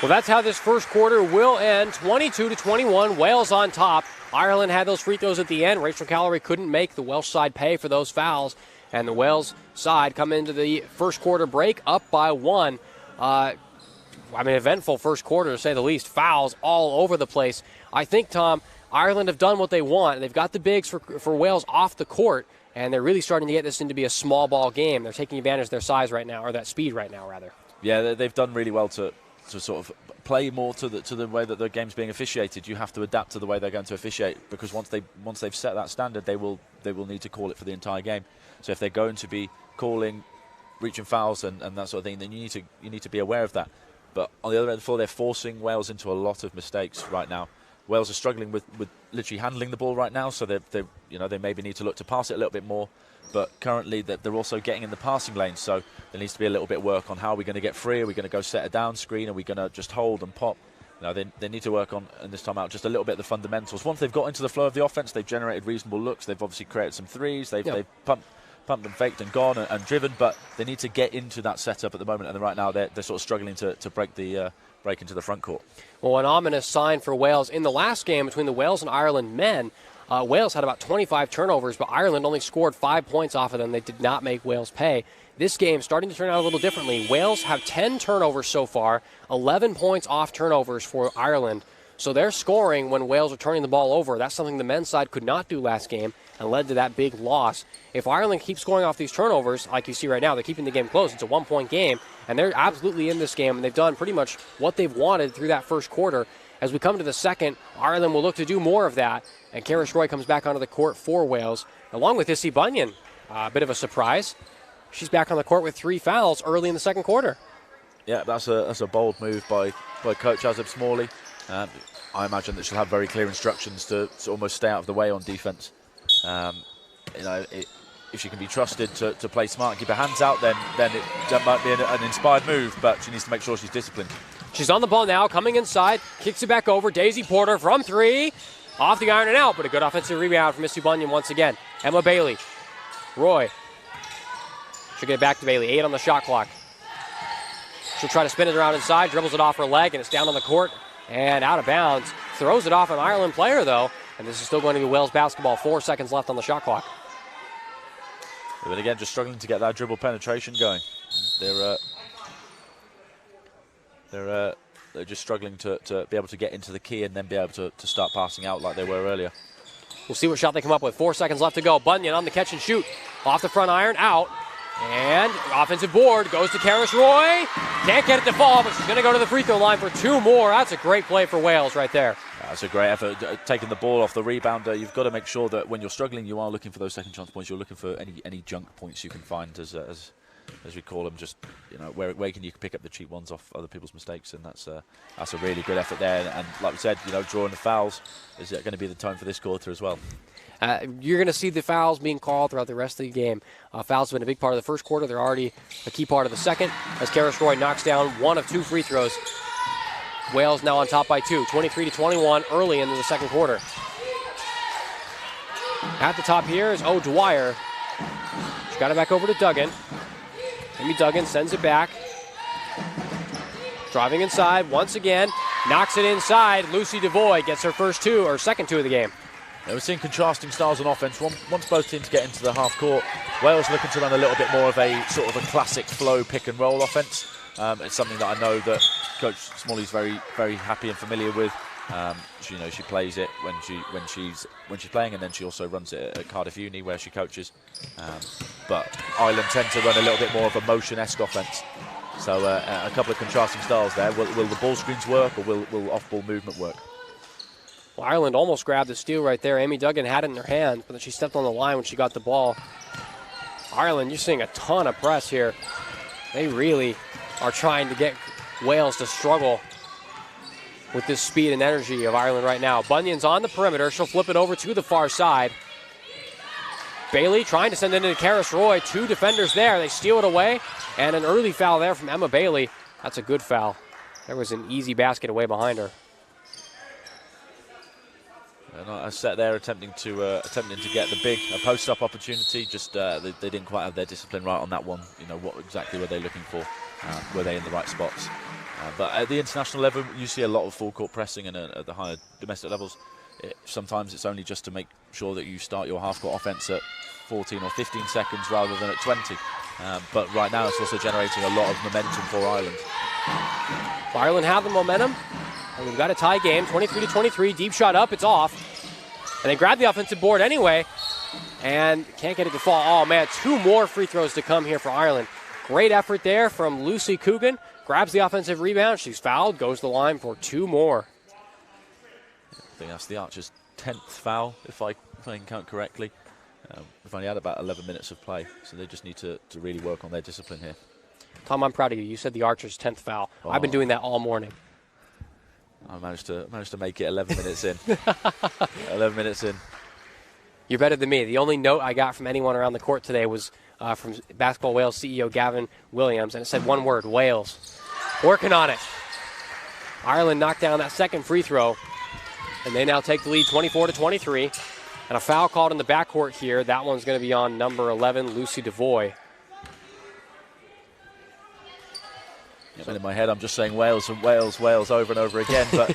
Speaker 1: Well, that's how this first quarter will end. 22-21, Wales on top. Ireland had those free throws at the end. Rachel Callery couldn't make the Welsh side pay for those fouls. And the Wales side come into the first quarter break up by 1. Eventful first quarter to say the least. Fouls all over the place. I think, Tom, Ireland have done what they want. They've got the bigs for Wales off the court, and they're really starting to get this into be a small ball game. They're taking advantage of their size right now, or that speed right now, rather.
Speaker 4: Yeah, they've done really well to sort of play more to the way that the game's being officiated. You have to adapt to the way they're going to officiate, because once they've set that standard, they will need to call it for the entire game. So if they're going to be calling reaching fouls and that sort of thing, then you need to be aware of that. But on the other end of the floor, they're forcing Wales into a lot of mistakes right now. Wales are struggling with literally handling the ball right now, so they maybe need to look to pass it a little bit more. But currently, they're also getting in the passing lane, so there needs to be a little bit of work on how are we going to get free. Are we going to go set a down screen? Are we going to just hold and pop? They need to work on, in this time out, just a little bit of the fundamentals. Once they've got into the flow of the offense, they've generated reasonable looks. They've obviously created some threes. They've pumped and faked and gone and driven, but they need to get into that setup at the moment. And right now, they're sort of struggling to break into the front court.
Speaker 1: Well, an ominous sign for Wales. In the last game between the Wales and Ireland men, Wales had about 25 turnovers, but Ireland only scored 5 points off of them. They did not make Wales pay. This game starting to turn out a little differently. Wales have 10 turnovers so far, 11 points off turnovers for Ireland. So they're scoring when Wales are turning the ball over. That's something the men's side could not do last game and led to that big loss. If Ireland keeps scoring off these turnovers, like you see right now, they're keeping the game close. It's a 1-point game, and they're absolutely in this game, and they've done pretty much what they've wanted through that first quarter. As we come to the second, Ireland will look to do more of that, and Carys Roy comes back onto the court for Wales, along with Izzy Bunyan. A bit of a surprise. She's back on the court with 3 fouls early in the second quarter.
Speaker 4: Yeah, that's a bold move by Coach Azib Smalley. I imagine that she'll have very clear instructions to almost stay out of the way on defense. If she can be trusted to play smart and keep her hands out, then that might be an inspired move, but she needs to make sure she's disciplined.
Speaker 1: She's on the ball now, coming inside, kicks it back over. Daisy Porter from 3, off the iron and out, but a good offensive rebound from Izzy Bunyan once again. Emma Bailey, Roy. She'll get it back to Bailey, 8 on the shot clock. She'll try to spin it around inside, dribbles it off her leg, and it's down on the court and out of bounds. Throws it off an Ireland player, though, and this is still going to be Wales basketball. 4 seconds left on the shot clock.
Speaker 4: But again, just struggling to get that dribble penetration going. They're just struggling to be able to get into the key and then be able to start passing out like they were earlier.
Speaker 1: We'll see what shot they come up with. 4 seconds left to go. Bunyan on the catch and shoot. Off the front iron, out. And offensive board goes to Carys Roy. Can't get it to fall, but she's going to go to the free throw line for 2 more. That's a great play for Wales right there.
Speaker 4: That's a great effort. Taking the ball off the rebounder, you've got to make sure that when you're struggling, you are looking for those second chance points. You're looking for any junk points you can find, as we call them. Just where can you pick up the cheap ones off other people's mistakes, and that's a really good effort there. And like we said, drawing the fouls is going to be the tone for this quarter as well.
Speaker 1: You're going to see the fouls being called throughout the rest of the game. Fouls have been a big part of the first quarter. They're already a key part of the second, as Carys Roy knocks down 1 of 2 free throws. Wales now on top by 2, 23-21 early into the second quarter. At the top here is O'Dwyer. She got it back over to Duggan. Amy Duggan sends it back. Driving inside once again. Knocks it inside. Lucy DeVoy gets her second 2 of the game.
Speaker 4: We're seeing contrasting styles on offense. Once both teams get into the half court, Wales looking to run a little bit more of a sort of a classic flow pick and roll offense. It's something that I know that Coach Smalley's very, very happy and familiar with. She plays it when she's playing, and then she also runs it at Cardiff Uni where she coaches. But Ireland tend to run a little bit more of a motion-esque offense. So a couple of contrasting styles there. Will the ball screens work, or will off-ball movement work?
Speaker 1: Well, Ireland almost grabbed the steal right there. Amy Duggan had it in her hand, but then she stepped on the line when she got the ball. Ireland, you're seeing a ton of press here. They really are trying to get Wales to struggle with this speed and energy of Ireland right now. Bunyan's on the perimeter. She'll flip it over to the far side. Bailey trying to send it into Carys Roy. 2 defenders there. They steal it away. And an early foul there from Emma Bailey. That's a good foul. There was an easy basket away behind her.
Speaker 4: A set there attempting to get the big post-up opportunity. Just they didn't quite have their discipline right on that one. What exactly were they looking for? Were they in the right spots? But at the international level, you see a lot of full-court pressing, and at the higher domestic levels, sometimes it's only just to make sure that you start your half-court offense at 14 or 15 seconds rather than at 20. But right now, it's also generating a lot of momentum for Ireland.
Speaker 1: Ireland have the momentum. And we've got a tie game, 23-23. Deep shot up, it's off. And they grab the offensive board anyway. And can't get it to fall. Oh, man, 2 more free throws to come here for Ireland. Great effort there from Lucy Coogan. Grabs the offensive rebound. She's fouled. Goes to the line for 2 more.
Speaker 4: I think that's the Archers' 10th foul, if I can count correctly. We've only had about 11 minutes of play, so they just need to really work on their discipline here.
Speaker 1: Tom, I'm proud of you. You said the Archers' 10th foul. Oh. I've been doing that all morning.
Speaker 4: I managed to make it 11 minutes in. 11 minutes in.
Speaker 1: You're better than me. The only note I got from anyone around the court today was from Basketball Wales CEO Gavin Williams, and it said one word, Wales. Working on it. Ireland knocked down that second free throw, and they now take the lead 24-23. And a foul called in the backcourt here. That one's going to be on number 11, Lucy Devoy.
Speaker 4: In my head, I'm just saying Wales and Wales, Wales over and over again. But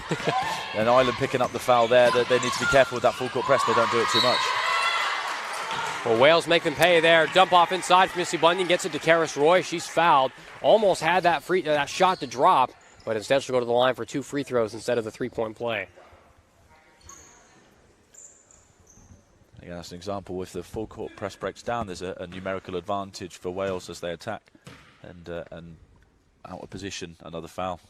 Speaker 4: then Ireland picking up the foul there. They need to be careful with that full court press. They don't do it too much.
Speaker 1: Well, Wales make them pay there. Dump off inside from Missy Bunyan. Gets it to Karis Roy. She's fouled. Almost had that shot to drop, but instead she'll go to the line for 2 free throws instead of the 3-point play.
Speaker 4: Again, that's an example. If the full court press breaks down, there's a numerical advantage for Wales as they attack. And out of position, another foul.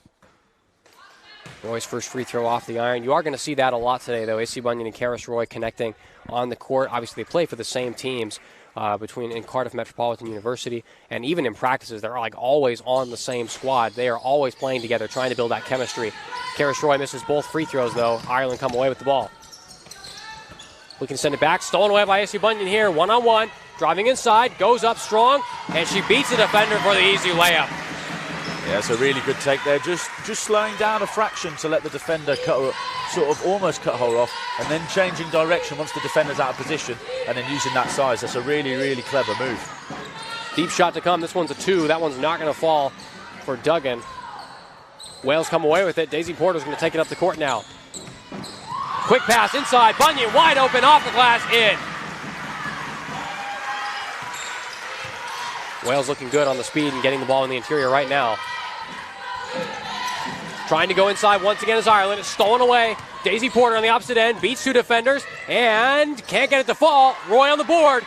Speaker 1: Roy's first free throw off the iron. You are going to see that a lot today, though. AC Bunyan and Karis Roy connecting on the court. Obviously, they play for the same teams in Cardiff Metropolitan University. And even in practices, they're like always on the same squad. They are always playing together, trying to build that chemistry. Karis Roy misses both free throws, though. Ireland come away with the ball. We can send it back. Stolen away by AC Bunyan here. One-on-one. Driving inside. Goes up strong. And she beats the defender for the easy layup.
Speaker 4: Yeah, it's a really good take there. Just slowing down a fraction to let the defender almost cut her off, and then changing direction once the defender's out of position, and then using that size. That's a really, really clever move.
Speaker 1: Deep shot to come. This one's a 2. That one's not going to fall for Duggan. Wales come away with it. Daisy Porter's going to take it up the court now. Quick pass inside. Bunyan wide open off the glass in. Wales looking good on the speed and getting the ball in the interior right now. Trying to go inside once again is Ireland. It's stolen away. Daisy Porter on the opposite end. Beats 2 defenders and can't get it to fall. Roy on the board.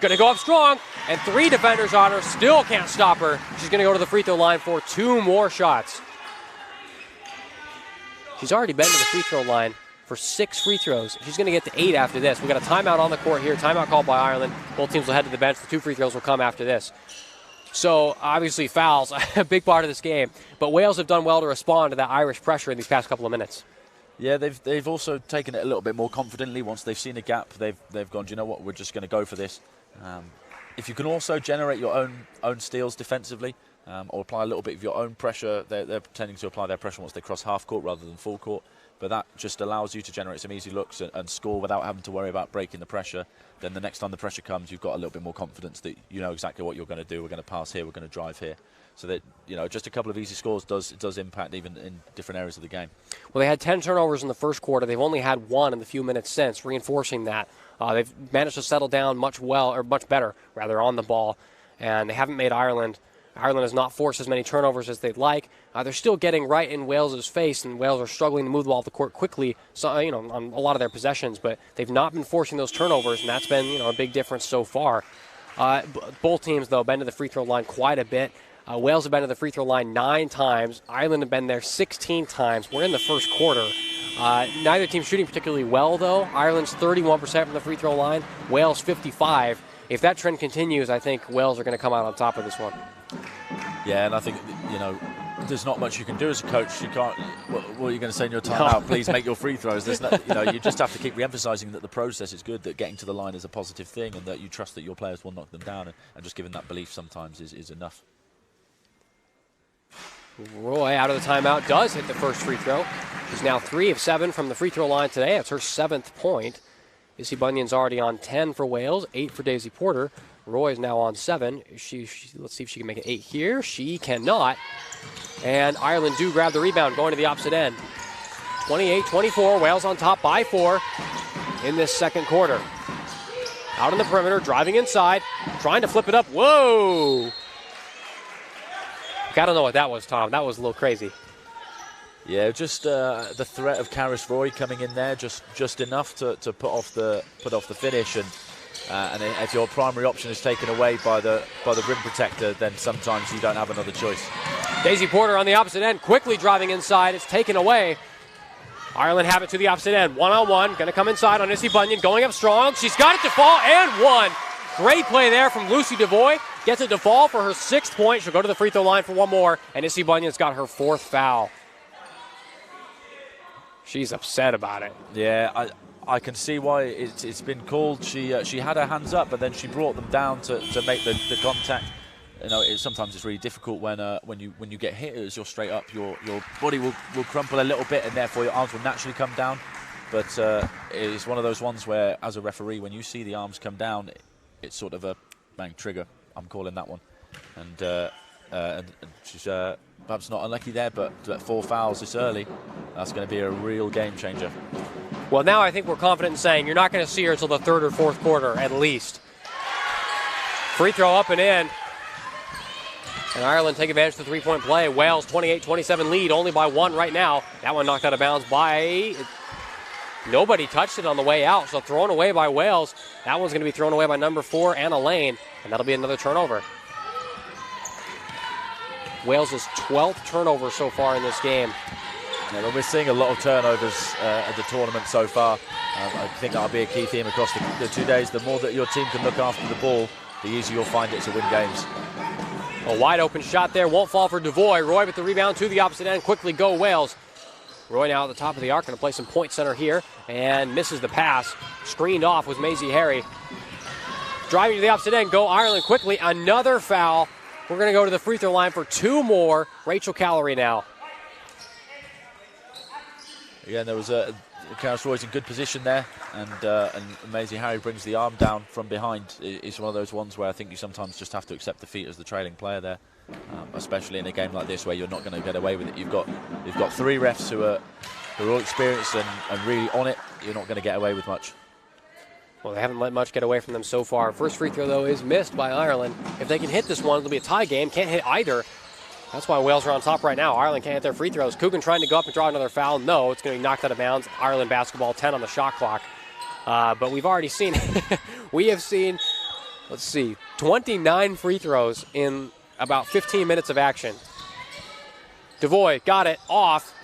Speaker 1: Going to go up strong. And 3 defenders on her. Still can't stop her. She's going to go to the free throw line for 2 more shots. She's already been to the free throw line for 6 free throws. She's going to get to 8 after this. We've got a timeout on the court here. Timeout called by Ireland. Both teams will head to the bench. The 2 free throws will come after this. So, obviously, fouls, a big part of this game. But Wales have done well to respond to that Irish pressure in these past couple of minutes.
Speaker 4: Yeah, they've also taken it a little bit more confidently. Once they've seen a gap, they've gone, do you know what, we're just going to go for this. If you can also generate your own steals defensively, or apply a little bit of your own pressure, they're tending to apply their pressure once they cross half court rather than full court. But that just allows you to generate some easy looks and score without having to worry about breaking the pressure. Then the next time the pressure comes, you've got a little bit more confidence that you know exactly what you're going to do. We're going to pass here, we're going to drive here. So that, just a couple of easy scores does impact even in different areas of the game. Well,
Speaker 1: they had 10 turnovers in the first quarter. They've only had 1 in the few minutes since, reinforcing that. They've managed to settle down much better on the ball, and they haven't made Ireland has not forced as many turnovers as they'd like. They're still getting right in Wales's face, and Wales are struggling to move the ball off the court quickly, on a lot of their possessions. But they've not been forcing those turnovers, and that's been a big difference so far. Both teams, though, been to the free throw line quite a bit. Wales have been to the free throw line 9 times. Ireland have been there 16 times. We're in the first quarter. Neither team shooting particularly well, though. Ireland's 31% from the free throw line. Wales 55%. If that trend continues, I think Wales are going to come out on top of this one.
Speaker 4: Yeah, and I think, there's not much you can do as a coach. You can't. What are you going to say in your timeout? Please make your free throws. There's you just have to keep re-emphasizing that the process is good, that getting to the line is a positive thing, and that you trust that your players will knock them down, and just giving that belief sometimes is enough.
Speaker 1: Roy, out of the timeout, does hit the first free throw. She's now 3 of 7 from the free throw line today. That's her 7th point. Izzy Bunyan's already on 10 for Wales, 8 for Daisy Porter. Roy is now on 7. Let's see if she can make it 8 here. She cannot. And Ireland do grab the rebound, going to the opposite end. 28-24, Wales on top by 4 in this second quarter. Out on the perimeter, driving inside, trying to flip it up. Whoa! I don't know what that was, Tom. That was a little crazy.
Speaker 4: Yeah, just the threat of Karis Roy coming in there, just enough to put off the finish, and if your primary option is taken away by the rim protector, then sometimes you don't have another choice.
Speaker 1: Daisy Porter on the opposite end, quickly driving inside. It's taken away. Ireland have it to the opposite end. One-on-one, going to come inside on Izzy Bunyan, going up strong. She's got it to fall and one. Great play there from Lucy Devoy. Gets it to fall for her 6th point. She'll go to the free throw line for one more, and Izzy Bunyan's got her 4th foul. She's upset about it.
Speaker 4: Yeah, I can see why it's been called. She had her hands up, but then she brought them down to make the contact. You know, sometimes it's really difficult when you get hit as you're straight up. Your body will crumple a little bit, and therefore your arms will naturally come down. But it's one of those ones where, as a referee, when you see the arms come down, it's sort of a bang trigger. I'm calling that one, and she's perhaps not unlucky there, but 4 fouls this early, that's going to be a real game changer.
Speaker 1: Well, now I think we're confident in saying you're not going to see her until the 3rd or 4th quarter at least. Free throw up and in. And Ireland take advantage of the 3-point play. Wales 28-27 lead, only by 1 right now. That one knocked out of bounds by... Nobody touched it on the way out, so thrown away by Wales. That one's going to be thrown away by number 4, Anna Lane, and that'll be another turnover. Wales' 12th turnover so far in this game.
Speaker 4: Yeah, we're seeing a lot of turnovers at the tournament so far. I think that'll be a key theme across the 2 days. The more that your team can look after the ball, the easier you'll find it to win games.
Speaker 1: A wide open shot there, won't fall for Devoy. Roy with the rebound to the opposite end, quickly go Wales. Roy now at the top of the arc, going to play some point center here, and misses the pass. Screened off with Maisie Harry. Driving to the opposite end, go Ireland quickly. Another foul. We're going to go to the free throw line for 2 more. Rachel Callery now.
Speaker 4: Again, there was Karis Roy's in good position there, and Maisie Harry brings the arm down from behind. It's one of those ones where I think you sometimes just have to accept defeat as the trailing player there, especially in a game like this where you're not going to get away with it. You've got 3 refs who are all experienced and really on it. You're not going to get away with much.
Speaker 1: Well, they haven't let much get away from them so far. First free throw, though, is missed by Ireland. If they can hit this one, it'll be a tie game. Can't hit either. That's why Wales are on top right now. Ireland can't hit their free throws. Coogan trying to go up and draw another foul. No, it's going to be knocked out of bounds. Ireland basketball, 10 on the shot clock. But we've already seen, we have seen, let's see, 29 free throws in about 15 minutes of action. Devoy got it off.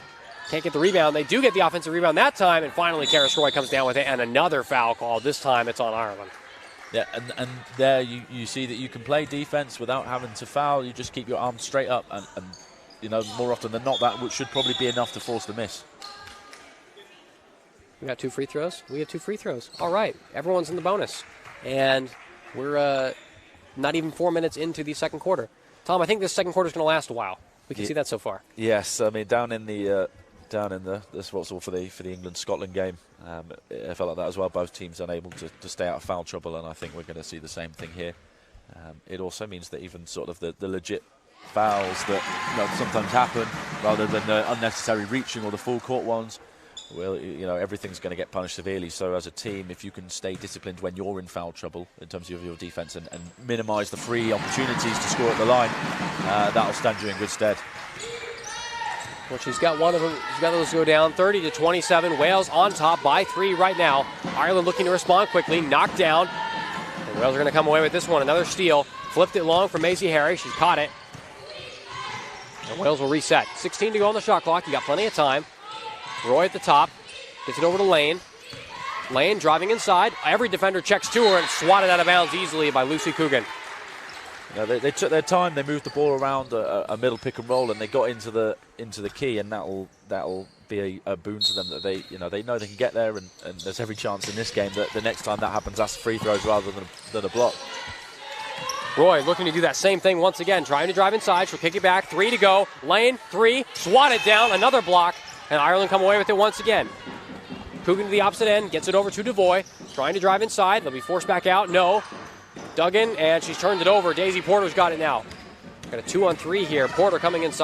Speaker 1: Can't get the rebound. They do get the offensive rebound that time, and finally Karis Roy comes down with it, and another foul call. This time it's on Ireland.
Speaker 4: Yeah, and there you see that you can play defense without having to foul. You just keep your arms straight up, and you know, more often than not, that should probably be enough to force the miss.
Speaker 1: We got 2 free throws. We have 2 free throws. All right, everyone's in the bonus, and we're not even 4 minutes into the second quarter. Tom, I think this second quarter is going to last a while. We can see that so far.
Speaker 4: Yes, I mean down in the what's all for the England-Scotland game. It felt like that as well. Both teams unable to stay out of foul trouble, and I think we're going to see the same thing here. It also means that even sort of the legit fouls that sometimes happen, rather than the unnecessary reaching or the full court ones, well, everything's going to get punished severely. So as a team, if you can stay disciplined when you're in foul trouble in terms of your defense and minimise the free opportunities to score at the line, that'll stand you in good stead.
Speaker 1: Well, she's got one of them. She's got those go down 30-27. Wales on top by 3 right now. Ireland looking to respond quickly. Knocked down. And Wales are going to come away with this one. Another steal. Flipped it long for Maisie Harry. She's caught it. And Wales will reset. 16 to go on the shot clock. You got plenty of time. Roy at the top. Gets it over to Lane. Lane driving inside. Every defender checks to her and swatted out of bounds easily by Lucy Coogan.
Speaker 4: They took their time. They moved the ball around a middle pick and roll, and they got into the key, and that'll be a boon to them. That they know they can get there, and there's every chance in this game that the next time that happens, that's free throws rather than a block.
Speaker 1: Roy looking to do that same thing once again, trying to drive inside. She'll kick it back. 3 to go. Lane 3, swatted down. Another block, and Ireland come away with it once again. Coogan to the opposite end, gets it over to Devoy, trying to drive inside. They'll be forced back out. No. Duggan, and she's turned it over. Daisy Porter's got it now. Got a 2-on-3 here. Porter coming inside.